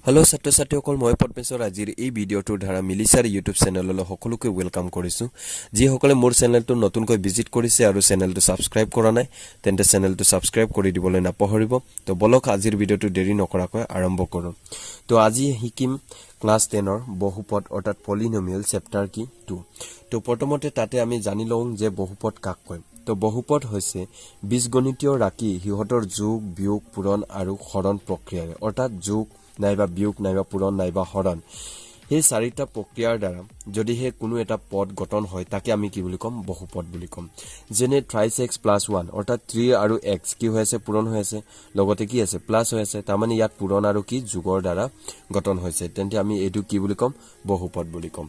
Hello ছাত্ৰ ছাত্ৰীসকল মই পদ্মেশ্বৰ আজিৰ এই ভিডিঅ'টোৰ ধাৰা MILIsir ইউটিউব চেনেললৈ সকলোকে ওয়েলকাম কৰিছো যি সকলে মোৰ চেনেলটো নতুনকৈ ভিজিট কৰিছে আৰু চেনেলটো সাবস্ক্ৰাইব কৰা নাই তেন্তে চেনেলটো সাবস্ক্ৰাইব কৰি দিবলৈ নাপাহৰিব তো বলক আজিৰ ভিডিঅ'টো দেৰি নকৰাকৈ আৰম্ভ কৰোঁ তো আজি শিকিম ক্লাস 10 ৰ বহুপদ অৰ্থাৎ পলিনোমিয়াল চেপ্টাৰ কি 2 তো প্ৰথমতে তাতে আমি জানি লওঁ যে বহুপদ কাক কয় তো বহুপদ হৈছে বীজগণিতীয় ৰাশি হিহতৰ যোগ বিয়োগ পূৰণ আৰু হৰণ প্ৰক্ৰিয়াৰে অৰ্থাৎ যোগ নাইবা বিয়োগ নাইবা পূৰণ নাইবা হৰণ এই চাৰিটা প্ৰক্ৰিয়াৰ দ্বাৰা যদি হে কোনো এটা পদ গঠন হয় তাকে আমি কি বুলি কম বহুপদ বুলি কম যেনে 3x + 1 অৰ্থাৎ 3 আৰু x কি হৈ আছে পূৰণ হৈ আছে লগতে কি আছে প্লাস হৈ আছে তাৰ মানে ইয়াত পূৰণ আৰু কি যোগৰ দ্বাৰা গঠন হৈছে তেন্তে আমি এটো কি বুলি কম বহুপদ বুলি কম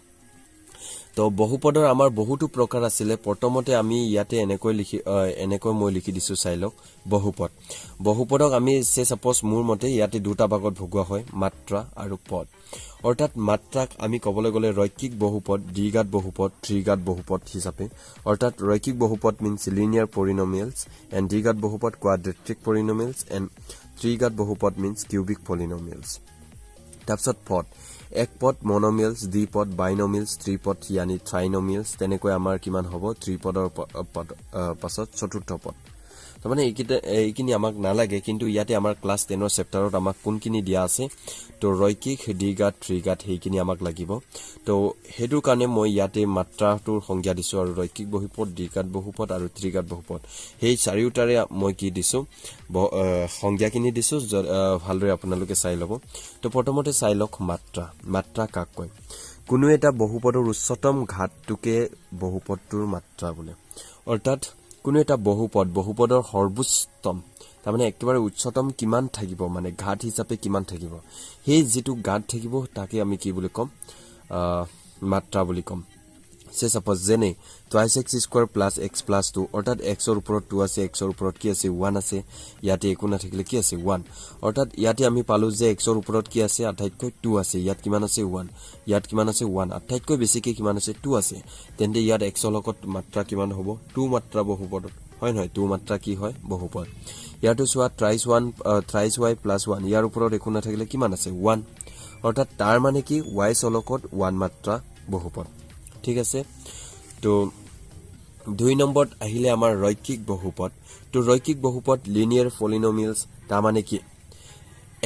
তো বহুপদৰ আমাৰ বহুতো প্ৰকাৰ আছিল প্ৰথমতে আমি ইয়াতে এনেকৈ মই লিখি দিছো চাইলক বহুপদক আমি সে সাপোজ মোৰ মতে ইয়াতে দুটা ভাগত ভগোৱা হয় মাত্ৰা আৰু পদ অৰ্থাৎ মাত্ৰাক আমি কবলৈ গলে ৰৈখিক বহুপদ দ্বিঘাত বহুপদ ত্ৰিঘাত বহুপদ হিচাপে অৰ্থাৎ ৰৈখিক বহুপদ means linear polynomials and দ্বিঘাত বহুপদ quadratic polynomials and ত্ৰিঘাত বহুপদ means cubic polynomials তাৰপিছত পদ এক পদ monomials দ্বিপদ binomials ত্ৰিপদ yani trinomials তেনেকৈ আমাৰ কিমান হ'ব ত্ৰিপদৰ পাছত চতুৰ্থ পদ মানে এইখিনি আমাক নালাগে কিন্তু ইয়াতে আমাৰ ক্লাস 10 ৰ চেপ্টাৰত আমাক কোনখিনি দিয়া আছে তো ৰৈখিক দ্বিঘাত ত্ৰিঘাত হেইখিনি আমাক লাগিব তো হেতুৰ কাৰণে মই ইয়াতে মাত্ৰাটোৰ সংজ্ঞা দিছো আৰু ৰৈখিক বহুপদ দ্বিঘাত বহুপদ আৰু ত্ৰিঘাত বহুপদ হেই চাৰিওটাৰে মই কি দিছো সংজ্ঞাখিনি দিছো ভালদৰে আপোনালোকে চাই লব তো প্ৰথমতে চাই লওক মাত্ৰা কাক কয় কোনো এটা বহুপদৰ উচ্চতম ঘাতটোকে বহুপদটোৰ মাত্ৰা বোলে অৰ্থাৎ কোনো এটা বহুপদৰ সৰ্বোচ্চতম তাৰমানে একেবাৰে উচ্চতম কিমান থাকিব মানে ঘাত হিচাপে কিমান থাকিব হেই যেটো ঘাত থাকিব তাকে আমি কি বুলি কম মাত্ৰা বুলি কম সে সাপোজ যেনে 2x² + x + 2 অৰ্থাৎ x ৰ ওপৰত 2 আছে x ৰ ওপৰত কি আছে 1 আছে ইয়াতে একো না থাকিলে কি আছে 1 অৰ্থাৎ ইয়াতে আমি পালো যে x ৰ ওপৰত কি আছে আটাইতকৈ 2 আছে ইয়াত কিমান আছে 1 ইয়াত কিমান আছে 1 আটাইতকৈ বেছিকে কিমান আছে 2 আছে তেন্তে ইয়াত x ৰ লগত মাত্ৰা কিমান হ'ব 2 মাত্ৰা বহুপদ হয় নহয় 2 মাত্ৰা কি হয় বহুপদ ইয়াতো সোৱা thrice y + 1 ইয়াৰ ওপৰত একো না থাকিলে কিমান আছে 1 অৰ্থাৎ তাৰ মানে কি y লগত 1 মাত্ৰা বহুপদ ঠিক আছে তো 2 নম্বৰত আহিলে আমাৰ ৰৈখিক বহুপদ তো ৰৈখিক বহুপদ লিনিয়াৰ পলিনোমিয়ালস তা মানে কি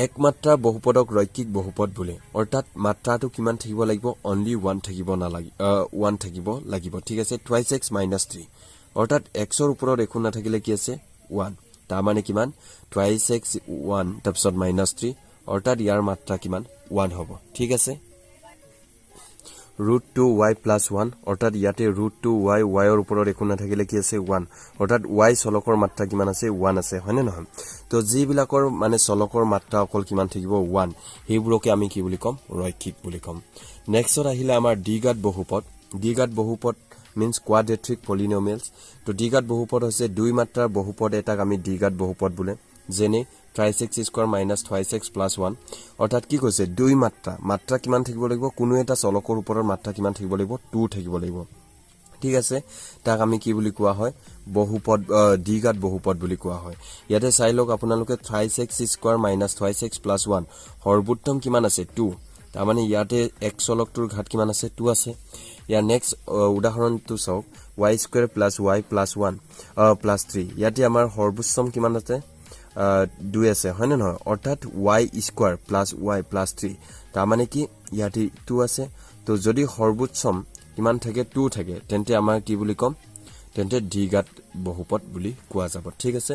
এক মাত্ৰা বহুপদক ৰৈখিক বহুপদ বোলে অৰ্থাৎ মাত্ৰাটো কিমান থাকিব লাগিব অনলি 1 থাকিব না লাগিব 1 থাকিব লাগিব ঠিক আছে 2x - 3 অৰ্থাৎ x ৰ ওপৰত একো না থাকিলে কি আছে 1 তা মানে কিমান 2x 1 তাৰপিছত -3 অৰ্থাৎ ইয়াৰ মাত্ৰা কিমান 1 হ'ব ঠিক আছে √2y + 1 অৰ্থাৎ ইয়াতে √2y y ৰ ওপৰত একো না থাকিলে কি আছে 1 অৰ্থাৎ y চলকৰ মাত্ৰা কিমান আছে 1 আছে হয়নে নহয় তো যিবিলাকৰ মানে চলকৰ মাত্ৰা অকল কিমান থাকিব 1 হেইবোৰকে আমি কি বুলি কম ৰৈখিক বুলি কম নেক্সট আহিলে আমাৰ দ্বিঘাত বহুপদ means quadratic polynomials তো দ্বিঘাত বহুপদ হৈছে দুই মাত্ৰাৰ বহুপদ এটাক আমি দ্বিঘাত বহুপদ বোলে যেনে 3x² - 2x + 1 অৰ্থাৎ কি কৈছে দুই মাত্ৰা কিমান থাকিব লাগিব কোনো এটা চলকৰ ওপৰৰ মাত্ৰা কিমান থাকিব লাগিব 2 থাকিব লাগিব ঠিক আছে তাক আমি কি বুলি কোৱা হয় বহুপদ দ্বিঘাত বহুপদ বুলি কোৱা হয় ইয়াতে চাই লওক আপোনালোকে 3x² - 2x + 1 সৰ্বোত্তম কিমান আছে 2 তাৰ মানে ইয়াতে x চলকটোৰ ঘাত কিমান আছে 2 আছে ইয়াৰ নেক্সট উদাহৰণটো চাওক y² + y + 1 + 3 ইয়াতে আমাৰ সৰ্বোচ্চম কিমান আছে 2 আছে হয় না নহয় অৰ্থাৎ y² + y + 3 তাৰ মানে কি ইয়াতে 2 আছে তো যদি সৰ্বোচ্চম কিমান থাকে 2 থাকে তেন্তে আমাৰ কি বুলি কম তেন্তে দ্বিঘাত বহুপদ বুলি কোৱা যাব ঠিক আছে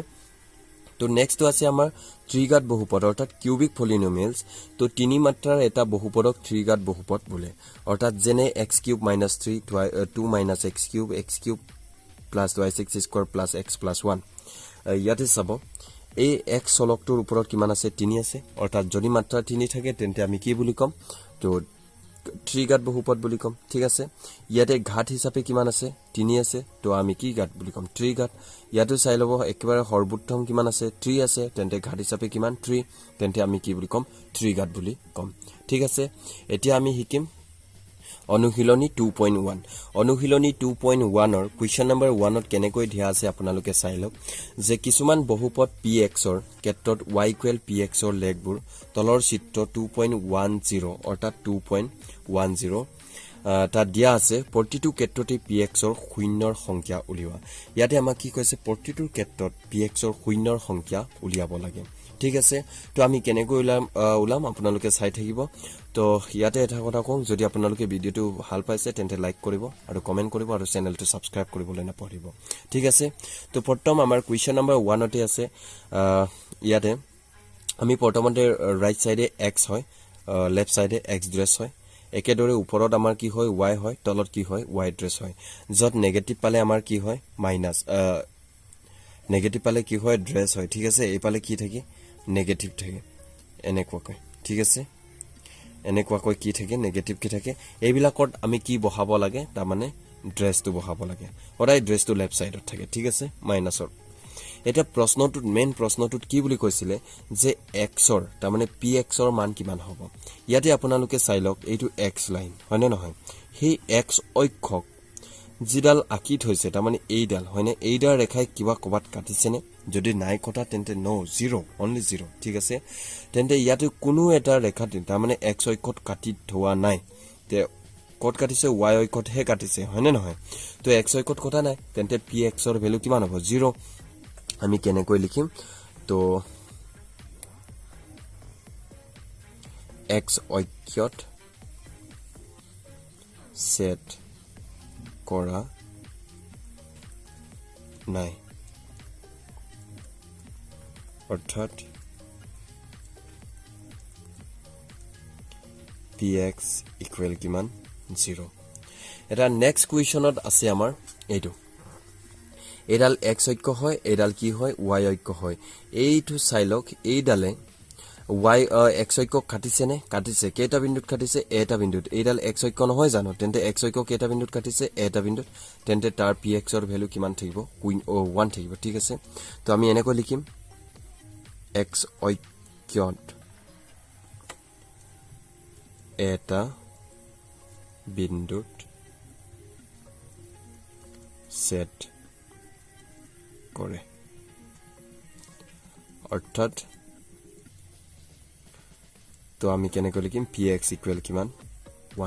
তো নেক্সট আছে আমাৰ ত্ৰিঘাত বহুপদ অৰ্থাৎ কিউবিক পলিনোমিয়ালস তো তিনি মাত্ৰাৰ এটা বহুপদক ত্ৰিঘাত বহুপদ বোলে অৰ্থাৎ যেনে x³ - 3 2 - x³ + 2x² + x + 1 ইয়াতে চাব এই x চলকটোৰ ওপৰত কিমান আছে 3 আছে অৰ্থাৎ যদি মাত্ৰা 3 থাকে তেন্তে আমি কি বুলি কম তো ত্ৰিঘাত বহুপদ বুলি কম ঠিক আছে ইয়াতে ঘাত হিচাপে কিমান আছে 3 আছে তো আমি কি ঘাত বুলি কম ত্ৰিঘাত ইয়াতো চাই লব একেবাৰে সৰ্বোত্তম কিমান আছে 3 আছে তেন্তে ঘাত হিচাপে কিমান 3 তেন্তে আমি কি বুলি কম ত্ৰিঘাত বুলি কম ঠিক আছে এতিয়া আমি শিকিম অনুশীলনী 2.1 অনুশীলনী 2.1 ৰ কুৱেশ্যন নম্বৰ 1 ত কেনেকৈ দিয়া আছে আপোনালোকে চাই লওক যে কিছুমান বহুপদ px ৰ ক্ষেত্ৰত y = px ৰ লেগবোৰ তলৰ চিত্ৰ 2.10 অৰ্থাৎ 2.10 তা দিয়া আছে প্ৰতিটো ক্ষেত্ৰতে px ৰ শূন্যৰ সংখ্যা উলিওৱা ইয়াতে আমাক কি কৈছে প্ৰতিটো ক্ষেত্ৰত px ৰ শূন্যৰ সংখ্যা উলিয়াব লাগে ঠিক আছে তো আমি কেনেকৈ উলাম আপোনালোকে চাই থাকিব তো ইয়াতে এটা কথা কওঁ যদি আপোনালোকে ভিডিওটো ভাল পাইছে তেন্তে লাইক কৰিব আৰু কমেন্ট কৰিব আৰু চেনেলটো সাবস্ক্ৰাইব কৰিবলৈ নাপাহৰিব ঠিক আছে তো প্ৰথম আমাৰ কুৱেশ্যন নম্বৰ 1 তে আছে ইয়াতে আমি প্ৰথমতে ৰাইট সাইডে x হয় লেফট সাইডে x ড্ৰেছ হয় একেদৰে ওপৰত আমাৰ কি হয় y হয় তলত কি হয় y ড্ৰেছ হয় যত নেগেটিভ পালে আমাৰ কি হয় মাইনাস নেগেটিভ পালে কি হয় ড্ৰেছ হয় ঠিক আছে এই পালে কি থাকে নেগেটিভ থাকে এনেকুৱাকৈ ঠিক আছে এনেকুৱাকৈ কি থাকে নেগেটিভ কি থাকে এইবিলাকত আমি কি বহাব লাগে তাৰ মানে ড্ৰেছটো বহাব লাগে ওৰাই ড্ৰেছটো লেফট সাইডত থাকে ঠিক আছে মাইনাসৰ এটা প্ৰশ্নটোত মেইন প্ৰশ্নটোত কি বুলি কৈছিলে যে x ৰ তাৰ মানে px ৰ মান কিমান হ'ব ইয়াতে আপোনালোকে চাই লওক এইটো x লাইন হয়নে নহয় সেই x অক্ষক জিডাল আকি থৈছে তাৰ মানে এইডাল হয়নে এইডাল ৰেখাই কিবা কবাত কাটিছেনে যদি নাই কটা তেন্তে নো জিৰো অনলি জিৰো ঠিক আছে তেন্তে ইয়াতে কোনো এটা ৰেখা তাৰ মানে x অক্ষত কাটি থোৱা নাই তে কত কাটিছে y অক্ষত হে কাটিছে হয়নে নহয় তো x অক্ষত কটা নাই তেন্তে px ৰ ভ্যালু কিমান হ'ব জিৰো আমি কেনেকৈ লিখিম তো x অক্ষত সেট কৰা নাই অৰ্থাৎ px ইকুৱেল কিমান 0 এটা নেক্সট কুৱেশ্যনত আছে আমাৰ এইটো এডাল x অক্ষ হয় এডাল কি হয় y অক্ষ হয় এইটো চাইলক এইডালে y x অক্ষ কাটিছে নে কাটিছে কেটা বিন্দুত কাটিছে এটা বিন্দুত এইডাল x অক্ষ নহয় জানো তেন্তে x অক্ষ কেটা বিন্দুত কাটিছে এটা বিন্দুত তেন্তে তাৰ px ৰ ভ্যালু কিমান থাকিব 1 থাকিব ঠিক আছে তো আমি এনেকৈ লিখিম x অক্ষত এটা বিন্দুত সেট কৰে অৰ্থাৎ তো আমি কেনেকৈ লিখিম px ইকুৱেল কিমান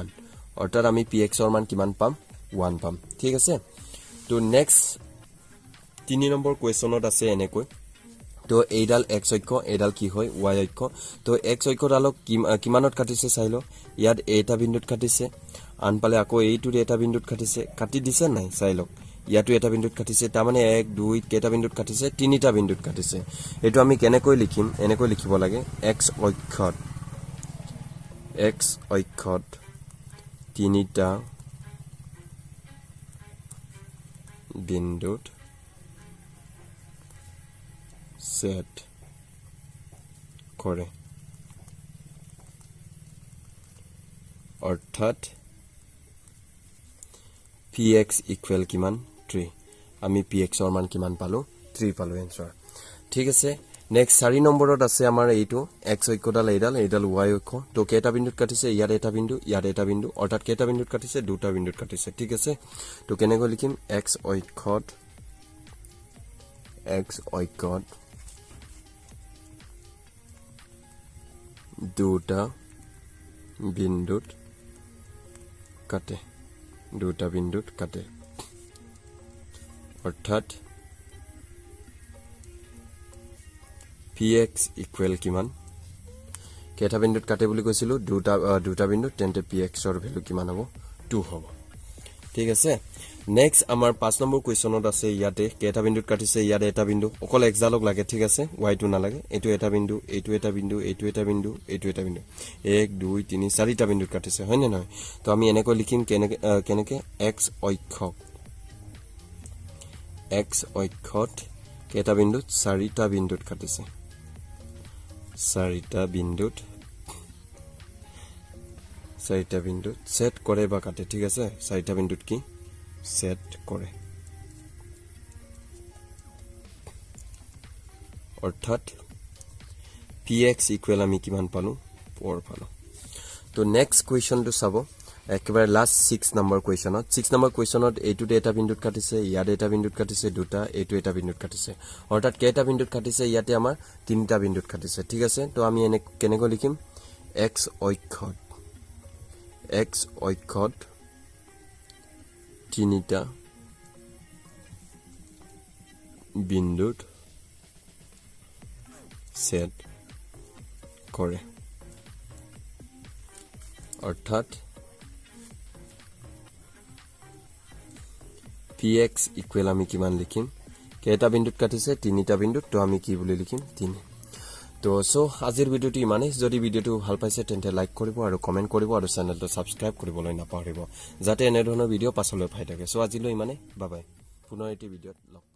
1 অৰ্থাৎ আমি px ৰ মান কিমান পাম 1 পাম ঠিক আছে তো নেক্সট 3 নম্বৰ কোৱেশ্যনত আছে এনেকৈ তো এইডাল x অক্ষ এইডাল কি হয় y অক্ষ তো x অক্ষডালক কিমানত কাটিছে চাইলো ইয়াত এটা বিন্দুত কাটিছে আনপালে আকৌ এইটোৰ এটা বিন্দুত কাটিছে কাটি দিছে নাই চাইলো ইয়াটো এটা বিন্দুত কাটিছে তাৰ মানে 1 2 কেটা বিন্দুত কাটিছে তিনিটা বিন্দুত কাটিছে এটো আমি কেনেকৈ লিখিম এনেকৈ লিখিব লাগে x অক্ষত তিনিটা বিন্দুত সেট কৰে অৰ্থাৎ px ইকুৱেল কিমান 3 আমি px ৰ মান কিমান পালো 3 পালো এনসাৰ ঠিক আছে নেক্সট 4 নম্বৰত আছে আমাৰ এইটো x অক্ষডাল এইডাল y অক্ষ তো কেটা বিন্দুত কাটিছে ইয়াত এটা বিন্দু অৰ্থাৎ কেটা বিন্দুত কাটিছে দুটা বিন্দুত কাটিছে ঠিক আছে তো কেনেকৈ লিখিম x অক্ষত দুটা বিন্দুত কাটে অৰ্থাৎ px ইকুৱেল কিমান কেটা বিন্দুত কাটে বুলি কৈছিলো দুটা বিন্দু তেন্তে px ৰ ভ্যালু কিমান হ'ব 2 হ'ব ঠিক আছে নেক্সট আমাৰ 5 নম্বৰ কোৱেশ্যনত আছে ইয়াতে কেটা বিন্দুত কাটিছে ইয়াত এটা বিন্দু অকল x জালক লাগে ঠিক আছে y টো নালাগে এটো এটা বিন্দু এটো এটা বিন্দু এটো এটা বিন্দু এটো এটা বিন্দু 1 2 3 4টা বিন্দুত কাটিছে হয় নে নহয় তো আমি এনেকৈ লিখিম কেনেকে x অক্ষত কেটা বিন্দুত 4টা বিন্দুত কাটিছে 4টা বিন্দুত সেট কৰে বা কাটে ঠিক আছে 4টা বিন্দুত কি সেট কৰে অৰ্থাৎ px ইকুৱেল আমি কিমান পালো 4 পালো তো নেক্সট কুৱেশ্যনটো চাব একেবাৰে লাষ্ট 6 নম্বৰ কোৱেশ্চনত 6 নম্বৰ কোৱেশ্চনত এইটোতে এটা বিন্দুত কাটিছে ইয়াত এটা বিন্দুত কাটিছে দুটা এইটো এটা বিন্দুত কাটিছে অৰ্থাৎ কেইটা বিন্দুত কাটিছে ইয়াতে আমাৰ তিনিটা বিন্দুত কাটিছে ঠিক আছে তো আমি এনে কেনেকৈ লিখিম x অক্ষত তিনিটা বিন্দুত ছেদ কৰে অৰ্থাৎ px ইকুৱেল আমি কিমান লিখিম কেইটা বিন্দুত কাটিছে তিনিটা বিন্দুত তো আমি কি বুলি লিখিম 3 তো সো আজিৰ ভিডিওটি মানে যদি ভিডিওটো ভাল পাইছে তেন্তে লাইক কৰিব আৰু কমেন্ট কৰিব আৰু চেনেলটো সাবস্ক্ৰাইব কৰিবলৈ নাপাহৰিব যাতে এনে ধৰণৰ ভিডিও পাছলৈ পাই থাকে সো আজিলৈ মানে বাই বাই পুনৰ এটি ভিডিওত লগ